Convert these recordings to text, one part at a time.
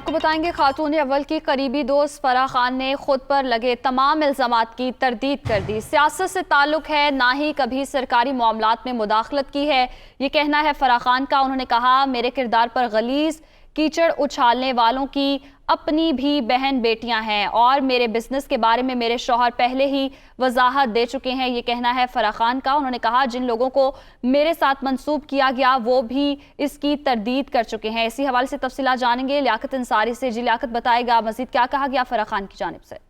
आपको बताएंगे खातून अव्वल की करीबी दोस्त फराह खान ने खुद पर लगे तमाम इल्जामात की तरदीद कर दी। सियासत से ताल्लुक है, ना ही कभी सरकारी मामलात में मुदाखलत की है, ये कहना है फराह खान का। उन्होंने कहा, मेरे किरदार पर गलीज कीचड़ उछालने वालों की अपनी भी बहन बेटियां हैं और मेरे बिजनेस के बारे में मेरे शौहर पहले ही वजाहत दे चुके हैं, ये कहना है फराह खान का। उन्होंने कहा, जिन लोगों को मेरे साथ मंसूब किया गया वो भी इसकी तरदीद कर चुके हैं। इसी हवाले से तफसीलात जानेंगे लियाकत अंसारी से। जी लियाकत, बताएगा मजीद क्या कहा गया फराह खान की जानिब से?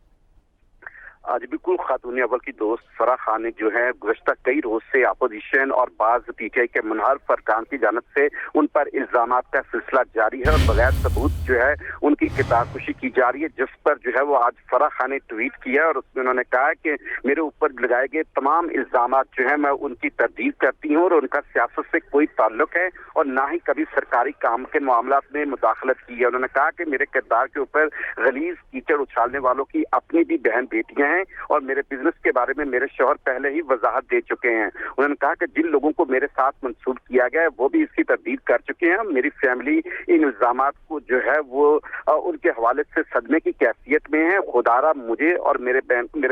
आज बिल्कुल खातून अव्वल की दोस्त फराह खान ने जो है गुज़श्ता कई रोज से अपोजिशन और बाज पीटीआई के मुनहरफ अरकान की जानिब से उन पर इल्जामात का सिलसिला जारी है और बगैर सबूत जो है उनकी किताबकुशी की जा रही है, जिस पर जो है वो आज फराह खान ने ट्वीट किया और उसमें उन्होंने कहा कि मेरे ऊपर लगाए गए तमाम इल्जामात जो है मैं उनकी तरदीद करती हूँ और उनका सियासत से कोई ताल्लुक है और ना ही कभी सरकारी काम के मामला में मुदाखलत की है। उन्होंने कहा कि मेरे किरदार के ऊपर गलीज कीचड़ उछालने वालों की अपनी भी बहन बेटियां हैं और मेरे बिजनेस के बारे में मेरे शौहर पहले ही वजाहत दे चुके हैं। उन्होंने कहा कि जिन लोगों को मेरे साथ मंसूब किया गया है वो भी इसकी तरदीद कर चुके हैं। मेरी फैमिली इन इल्जामात को जो है वो उनके हवाले से सदमे की कैफियत में है। खुदारा मुझे और मेरे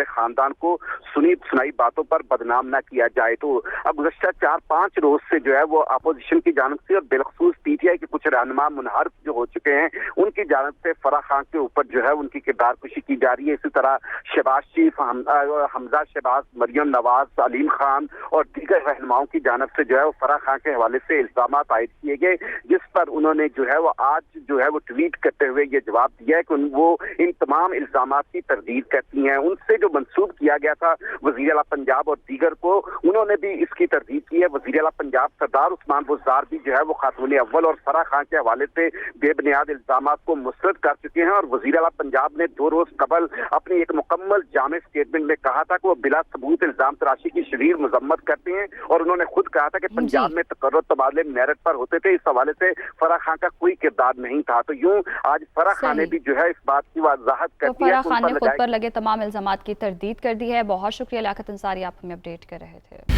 खानदान को सुनी सुनाई बातों पर बदनाम ना किया जाए। तो अब गुज़श्ता 4-5 रोज से जो है वो अपोजिशन की जानिब से और बिलखसूस पीटीआई के कुछ रहनुमा मुनहरफ जो हो चुके हैं उनकी जानिब से फराह खान के ऊपर जो है उनकी किरदारकुशी की जा रही है। इसी तरह शहबाज शरीफ, हमजा शहबाज, मरियम नवाज, अलीम खान और दीगर रहनुमाओं की जानिब से जो है वो फराह खान के हवाले से इल्जामात आयद किए गए, जिस पर उन्होंने जो है वो आज जो है वो ट्वीट करते हुए ये जवाब दिया है कि वो इन तमाम इल्जामात की तरदीद करती हैं। उनसे जो मंसूब किया गया था वज़ीर आला पंजाब और दीगर को, उन्होंने भी इसकी तरदीद की है। वज़ीर आला पंजाब सरदार उस्मान बुज़दार भी जो है वो खातून अव्वल और फराह खान के हवाले से बेबुनियाद इल्जामात को मुस्तरद कर चुके हैं और वज़ीर आला पंजाब ने 2 रोज कबल अपनी एक मुकम्मल जामे स्टेटमेंट में कहा था कि वो बिला सबूत इल्जाम तराशी की शदीद मजम्मत करते हैं और उन्होंने खुद कहा था कि पंजाब में तकर्रुर तबादले मेरिट पर होते थे। इस हवाले से फराह खान का कोई किरदार नहीं था। तो यूं आज फराह खान ने भी जो है इस बात की वजाहत कर दी है। फराह खान ने खुद पर लगे तमाम इल्जामात की तरदीद कर दी है। बहुत शुक्रिया लियाकत अंसारी, आप हमें अपडेट कर रहे थे।